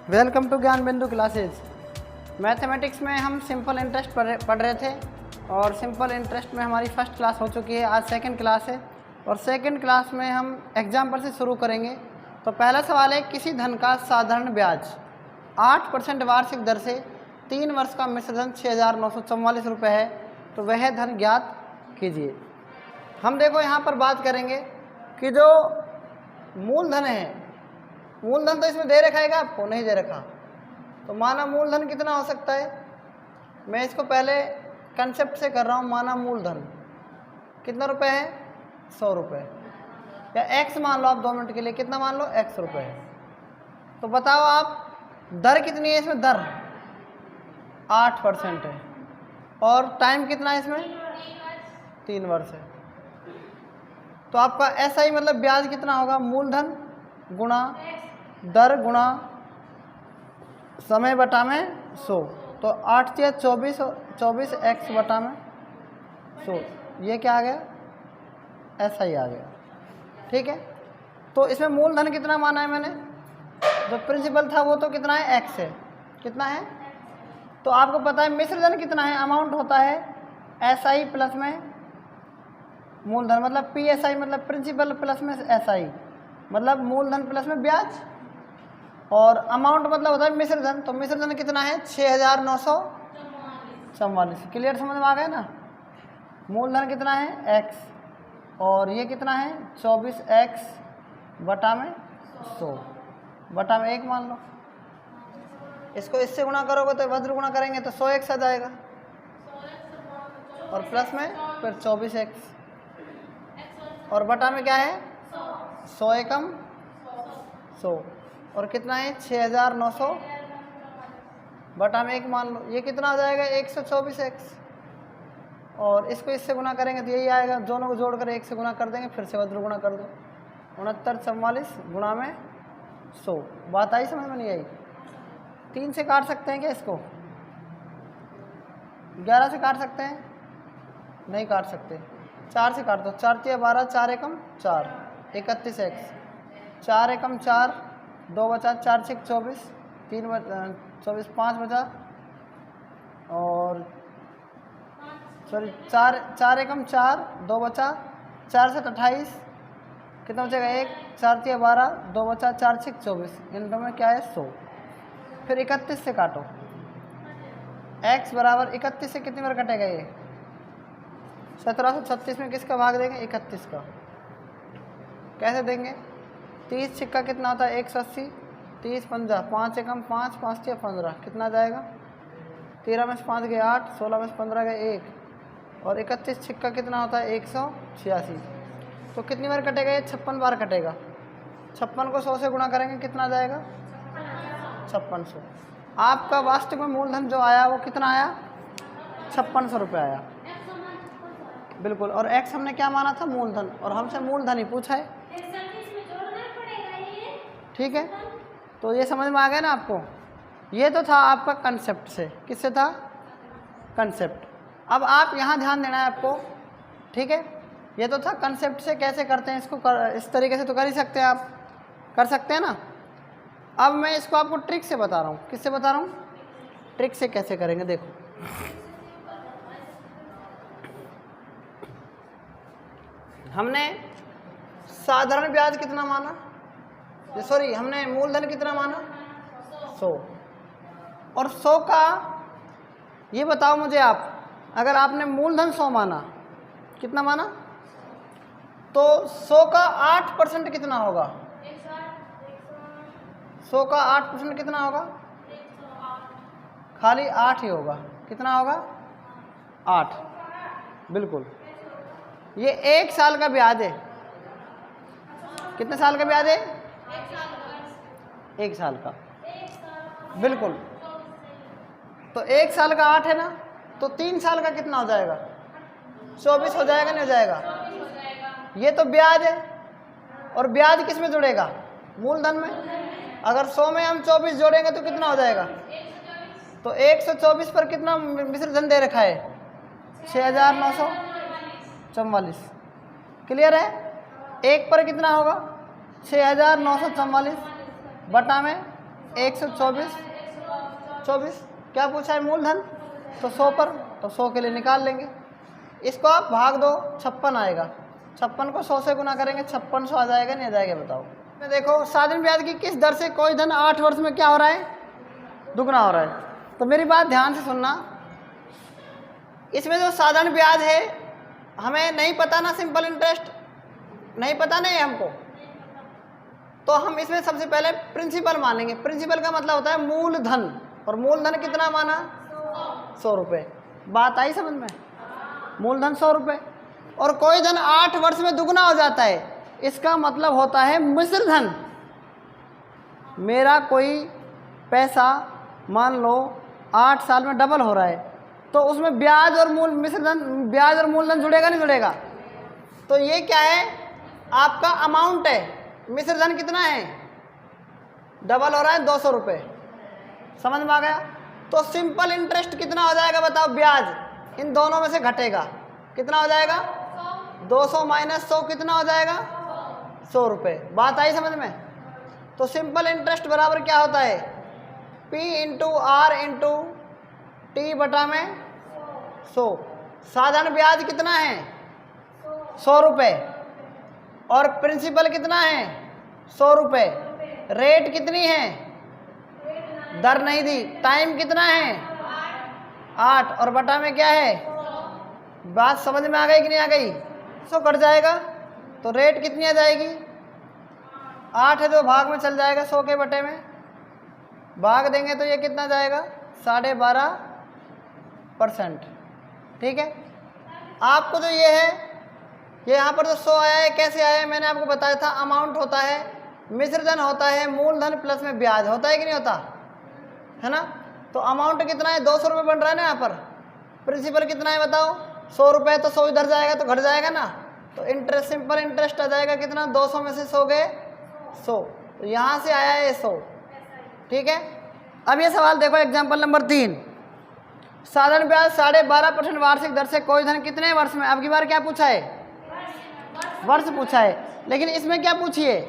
Welcome to ज्ञान बिंदु classes. Mathematics में हम सिंपल इंटरेस्ट पढ़ रहे थे और सिंपल इंटरेस्ट में हमारी फर्स्ट क्लास हो चुकी है। आज सेकंड क्लास है और सेकंड क्लास में हम एग्जाम्पल से शुरू करेंगे। तो पहला सवाल है, किसी धन का साधारण ब्याज 8% वार्षिक दर से 3 वर्ष का मिश्रधन 6,944 रुपये है, तो वह धन ज्ञात कीजिए। हम देखो यहाँ पर बात करेंगे कि जो मूलधन है, मूलधन तो इसमें दे रखा है, आपको नहीं दे रखा, तो माना मूलधन कितना हो सकता है। मैं इसको पहले कंसेप्ट से कर रहा हूँ। माना मूलधन कितना रुपए है, 100 रुपये, या x मान लो आप 2 मिनट के लिए, कितना मान लो, x रुपये है। तो बताओ आप दर कितनी है इसमें, दर 8% है और टाइम कितना है इसमें, 3 वर्ष है। तो आपका SI मतलब ब्याज कितना होगा, मूलधन गुणा दर गुणा समय बटा में 100, तो 8 या 24 x बटा में 100, ये क्या आ गया, SI आ गया। ठीक है, तो इसमें मूलधन कितना माना है मैंने, जो प्रिंसिपल था वो तो कितना है, x है, कितना है। तो आपको पता है मिश्रधन कितना है, अमाउंट होता है SI प्लस में मूलधन, मतलब PSI मतलब प्रिंसिपल प्लस में SI मतलब मूलधन प्लस में ब्याज, और अमाउंट मतलब होता है मिश्रधन। तो मिश्रधन कितना है, 6,944। क्लियर, समझ में आ गया ना। मूलधन कितना है, x, और ये कितना है 24x बटा में 100 बटा में 1 मान लो। इसको इससे गुणा करोगे तो वज्र गुणा करेंगे तो 100x आ जाएगा, और प्लस में फिर 24x, और बटा में क्या है 100 एकम 100, और कितना है 6,900 बटा में 1 मान लो। ये कितना आ जाएगा 124x, और इसको इससे गुणा करेंगे तो यही आएगा। दोनों को जोड़कर 1 से गुणा कर देंगे, फिर से वज्र गुणा कर दो, 6944 गुणा में 100। बात आई समझ में, नहीं आई। 3 से काट सकते हैं क्या इसको, 11 से काट सकते हैं, नहीं काट सकते। 4 से काट दो, 4 × 12, 4 एकम 4, 31x, 4 एकम 4, 2 बचा, 4 × 6 24, 3 24, 5 बचा, और सॉरी 4 एकम 4, 2 बचा, 4 से 28, कितना बचेगा 1, 4 × 12, 2 बचा, 4 × 6 24, इन दोनों में क्या है 100। फिर 31 से काटो, x बराबर 31 से कितनी बार कटेगा ये, 1736 में किसका भाग देंगे, 31 का। कैसे देंगे, 30 छिक्का कितना होता है 180, 30 पंजा 5 एकम 5, 5 × 15, कितना जाएगा 13 में से 5 गए 8, 16 में से 15 गए 1, और 31 छिक्का कितना होता है 186। तो कितनी बार कटेगा ये, 56 बार कटेगा। 56 को 100 से गुणा करेंगे, कितना जाएगा 5600। आपका वास्तविक में मूलधन जो आया वो कितना आया, 5600 रुपये आया, बिल्कुल। और x हमने क्या माना था, मूलधन, और हमसे मूलधन ही पूछा है। ठीक है, तो ये समझ में आ गया ना आपको। ये तो था आपका कंसेप्ट से, किससे था, कंसेप्ट। अब आप यहाँ ध्यान देना है आपको, ठीक है। ये तो था कंसेप्ट से, कैसे करते हैं इसको, इस तरीके से तो कर ही सकते हैं, आप कर सकते हैं ना। अब मैं इसको आपको ट्रिक से बता रहा हूँ। किससे बता रहा हूँ, ट्रिक से कैसे करेंगे, देखो। हमने साधारण ब्याज कितना माना, सॉरी हमने मूलधन कितना माना 100, और 100 का ये बताओ मुझे आप, अगर आपने मूलधन 100 माना, कितना माना, तो 100 का 8% कितना होगा, 100 का 8% कितना होगा, खाली 8 ही होगा। कितना होगा 8, बिल्कुल। ये 1 साल का ब्याज है। कितने साल का ब्याज है, 1 साल का, बिल्कुल। तो 1 साल का 8 है ना, तो 3 साल का कितना हो जाएगा, 24 हो जाएगा, नहीं हो जाएगा। ये तो ब्याज है, और ब्याज किस में जुड़ेगा, मूलधन में। अगर 100 में हम 24 जोड़ेंगे तो कितना हो जाएगा, तो 124 पर कितना मिश्रधन दे रखा है, 6,944। क्लियर है। 1 पर कितना होगा, 6,944 बटा में 124 24 क्या पूछा है मूलधन, तो 100 पर, तो 100 के लिए निकाल लेंगे। इसको आप भाग दो, 56 आएगा। 56 को 100 से गुना करेंगे, 5600 आ जाएगा, नहीं आ जाएगा बताओ। मैं देखो साधारण ब्याज की किस दर से कोई धन 8 वर्ष में क्या हो रहा है, दुगना हो रहा है। तो मेरी बात ध्यान से सुनना, इसमें जो साधारण ब्याज है हमें नहीं पता ना, सिंपल इंटरेस्ट नहीं पता नहीं हमको, तो हम इसमें सबसे पहले प्रिंसिपल मानेंगे। प्रिंसिपल का मतलब होता है मूलधन, और मूलधन कितना माना, 100 रुपये। बात आई समझ में, मूलधन 100 रुपये। और कोई धन 8 वर्ष में दुगना हो जाता है, इसका मतलब होता है मिश्र धन। मेरा कोई पैसा मान लो 8 साल में डबल हो रहा है, तो उसमें ब्याज और मूल मिश्र धन, ब्याज और मूलधन जुड़ेगा नहीं जुड़ेगा। तो ये क्या है, आपका अमाउंट है। मिश्र धन कितना है, डबल हो रहा है 200 रुपये, समझ में आ गया। तो सिंपल इंटरेस्ट कितना हो जाएगा बताओ, ब्याज इन दोनों में से घटेगा, कितना हो जाएगा, 200 माइनस 100 कितना हो जाएगा, 100 रुपये। बात आई समझ में। तो सिंपल इंटरेस्ट बराबर क्या होता है, P into R into T बटा में 100। साधारण ब्याज कितना है, 100 रुपये, और प्रिंसिपल कितना है, 100 रुपये। रेट कितनी है, दर नहीं दी। टाइम कितना है, 8, और बटा में क्या है। बात समझ में आ गई कि नहीं आ गई। 100 कट जाएगा तो रेट कितनी आ जाएगी, 8 है जो भाग में चल जाएगा, 100 के बटे में भाग देंगे तो ये कितना जाएगा, 12.5%। ठीक है। आपको जो ये है, ये यहाँ पर जो 100 आया है, कैसे आया है मैंने आपको बताया था। अमाउंट होता है, मिश्र धन होता है, मूलधन प्लस में ब्याज होता है कि नहीं होता है ना। तो अमाउंट कितना है, 200 रुपये बन रहा है ना यहाँ पर। प्रिंसिपल कितना है बताओ, 100 रुपये, तो 100 इधर जाएगा तो घट जाएगा ना। तो इंटरेस्ट, सिंपल इंटरेस्ट आ जाएगा कितना, 200 में से 100 गए 100, तो यहाँ से आया है 100। ठीक है। अब ये सवाल देखो, एग्जाम्पल नंबर 3। साधारण ब्याज 12.5% वार्षिक दर से कोई धन कितने वर्ष में, अब की बार क्या पूछा है, वर्ष पूछा है, लेकिन इसमें क्या पूछिए,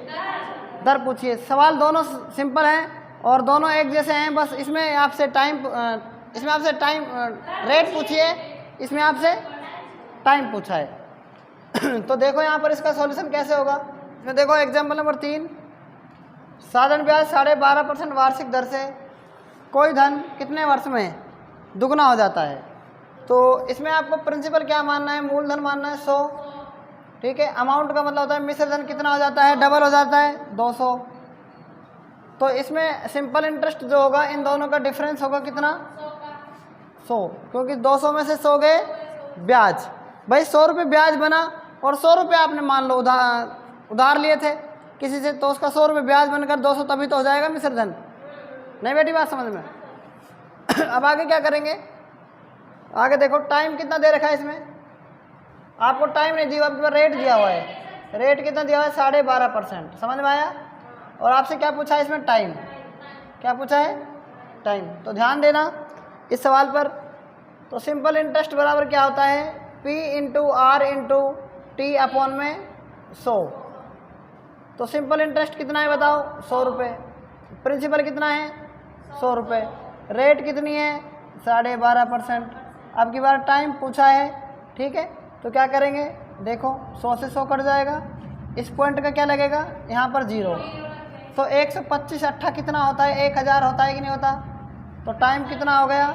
दर पूछिए। सवाल दोनों सिंपल हैं और दोनों एक जैसे हैं, बस इसमें आपसे टाइम रेट पूछिए, इसमें आपसे टाइम पूछा है। तो देखो यहाँ पर इसका सॉल्यूशन कैसे होगा। इसमें देखो एग्जाम्पल नंबर 3, साधारण ब्याज 12.5% वार्षिक दर से कोई धन कितने वर्ष में दुगना हो जाता है। तो इसमें आपको प्रिंसिपल क्या मानना है, मूलधन मानना है 100। ठीक है। अमाउंट का मतलब होता है मिश्र धन कितना हो जाता है, डबल हो जाता है 200। तो इसमें सिंपल इंटरेस्ट जो होगा, इन दोनों का डिफरेंस होगा कितना, 100, क्योंकि 200 में से 100 गए ब्याज। भाई 100 रुपये ब्याज बना, और 100 रुपये आपने मान लो उधार लिए थे किसी से, तो उसका 100 रुपये ब्याज बनकर 200 तभी तो हो जाएगा मिश्र धन। नहीं बेटी बात समझ में। अब आगे क्या करेंगे, आगे देखो टाइम कितना दे रखा है इसमें, आपको टाइम नहीं दिया, आपके पास रेट दिया हुआ है। रेट कितना दिया हुआ है, 12.5%, समझ में आया। और आपसे क्या पूछा है इसमें, टाइम, क्या पूछा है, टाइम। तो ध्यान देना इस सवाल पर। तो सिंपल इंटरेस्ट बराबर क्या होता है, P into R into T upon में 100। तो सिंपल इंटरेस्ट कितना है बताओ, 100 रुपये। प्रिंसिपल कितना है, 100 रुपये। रेट कितनी है, 12.5%। अब की बार टाइम पूछा है। ठीक है। तो क्या करेंगे, देखो 100 से 100 कट जाएगा, इस पॉइंट का क्या लगेगा, यहाँ पर 0। तो 125 अट्ठा कितना होता है, 1000 होता है कि नहीं होता। तो टाइम कितना हो गया,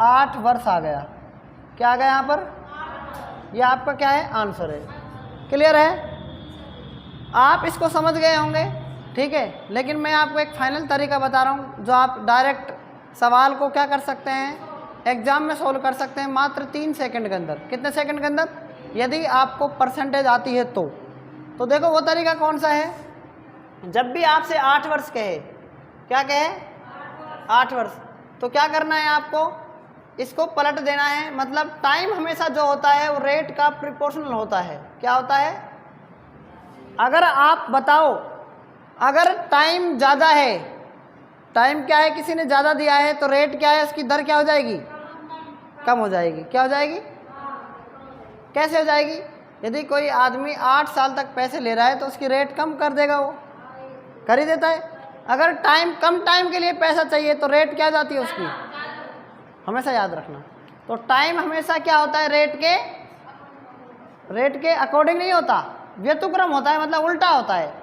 8 वर्ष आ गया। क्या आ गया यहाँ पर, यह आपका क्या है, आंसर है। क्लियर है, आप इसको समझ गए होंगे। ठीक है। लेकिन मैं आपको एक फाइनल तरीका बता रहा हूँ, जो आप डायरेक्ट सवाल को क्या कर सकते हैं, एग्जाम में सोल्व कर सकते हैं मात्र 3 सेकंड के अंदर। कितने सेकंड के अंदर, यदि आपको परसेंटेज आती है तो। देखो वो तरीका कौन सा है, जब भी आपसे 8 वर्ष कहे, क्या कहे, 8 वर्ष, तो क्या करना है आपको, इसको पलट देना है। मतलब टाइम हमेशा जो होता है वो रेट का प्रिपोर्शनल होता है। क्या होता है, अगर आप बताओ, अगर टाइम ज़्यादा है, टाइम क्या है, किसी ने ज़्यादा दिया है, तो रेट क्या है, उसकी दर क्या हो जाएगी, कम हो जाएगी। क्या हो जाएगी, कैसे हो जाएगी, यदि कोई आदमी 8 साल तक पैसे ले रहा है तो उसकी रेट कम कर देगा, वो कर ही देता है। अगर टाइम कम टाइम के लिए पैसा चाहिए तो रेट क्या जाती है उसकी, हमेशा याद रखना। तो टाइम हमेशा क्या होता है, रेट के अकॉर्डिंग नहीं होता, व्यतिक्रम होता है, मतलब उल्टा होता है।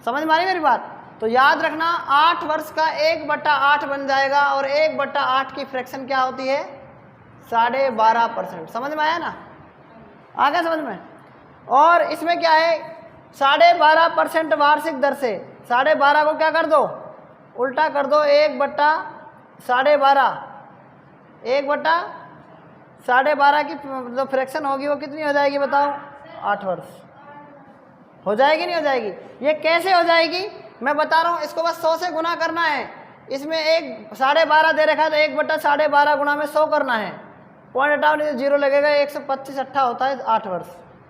समझ में आ रही मेरी बात? तो याद रखना 8 वर्ष का 1/8 बन जाएगा और 1/8 की फ्रैक्शन क्या होती है, 12.5%। समझ में आया ना, आ गया समझ में? और इसमें क्या है, 12.5% वार्षिक दर से 12.5 को क्या कर दो, उल्टा कर दो, 1/12.5, 1/12.5 की जो फ्रैक्शन होगी वो कितनी हो जाएगी बताओ, 8 वर्ष। हो जाएगी नहीं हो जाएगी? ये कैसे हो जाएगी मैं बता रहा हूँ, इसको बस 100 से गुना करना है। इसमें 12.5 दे रखा है तो 1/12.5 गुना में 100 करना है, पॉइंट हटाओ नहीं तो 0 लगेगा, 125 अट्ठा होता है 8 वर्ष।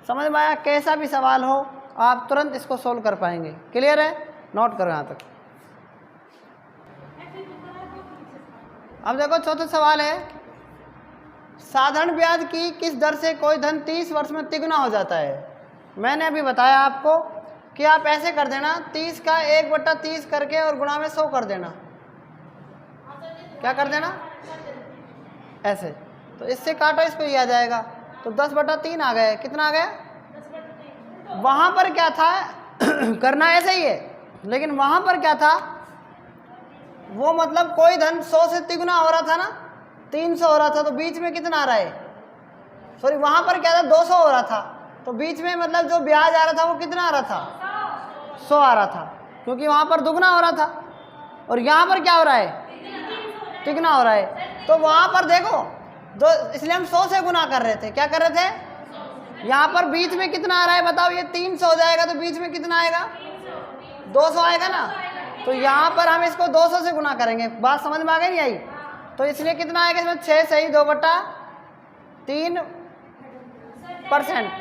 समझ में आया? कैसा भी सवाल हो आप तुरंत इसको सोल्व कर पाएंगे। क्लियर है? नोट करो यहाँ तक। अब देखो चौथा सवाल है, साधारण ब्याज की किस दर से कोई धन 30 वर्ष में तिगुना हो जाता है। मैंने अभी बताया आपको कि आप ऐसे कर देना, 30 का 1/30 करके और गुणा में 100 कर देना। क्या कर देना? ऐसे। तो इससे काटो, इसको ये आ जाएगा, तो 10/3 आ गए। कितना आ गया? वहाँ पर क्या था करना ऐसे ही है, लेकिन वहाँ पर क्या था, वो मतलब कोई धन 100 से तिगुना हो रहा था ना, 300 हो रहा था, तो बीच में कितना आ रहा है, सॉरी वहाँ पर क्या था 200 हो रहा था, तो बीच में मतलब जो ब्याज आ रहा था वो कितना आ रहा था, 100 आ रहा था, क्योंकि वहाँ पर दुगना हो रहा था और यहाँ पर क्या हो रहा है, तिगुना हो रहा है। तो वहाँ पर देखो दो, इसलिए हम 100 से गुना कर रहे थे। क्या कर रहे थे? यहाँ पर बीच में कितना आ रहा है बताओ, ये 300 हो जाएगा तो बीच में कितना आएगा, 200 आएगा ना। तो यहाँ पर हम इसको 200 से गुना करेंगे। बात समझ में आ गई नहीं आई? तो इसलिए कितना आएगा इसमें, 6 सही 2/3%।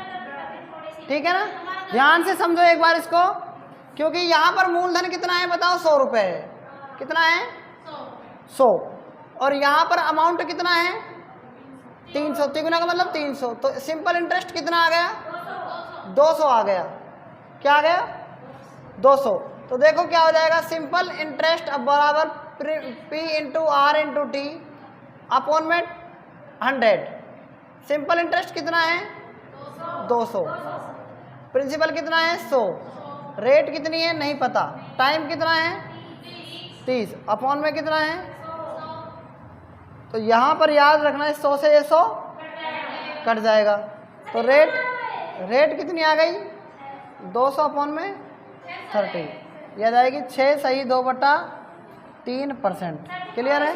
ठीक है ना? ध्यान से समझो एक बार इसको, क्योंकि यहाँ पर मूलधन कितना है बताओ, 100 रुपये है। कितना है? 100। और यहाँ पर अमाउंट कितना है, 300। तिगुना का मतलब 300। तो सिंपल इंटरेस्ट कितना आ गया, 200 आ गया। क्या आ गया? 200। तो देखो क्या हो जाएगा, सिंपल इंटरेस्ट अब बराबर P into R into T upon में 100। सिंपल इंटरेस्ट कितना है, 200। प्रिंसिपल कितना है, 100। रेट कितनी है नहीं पता, टाइम कितना है 30, अपॉन में कितना है। तो यहाँ पर याद रखना है 100 से ये 100 कट जाएगा। तो रेट कितनी आ गई, 200 अपॉन में 30, याद आएगी 6 सही 2/3%। क्लियर है?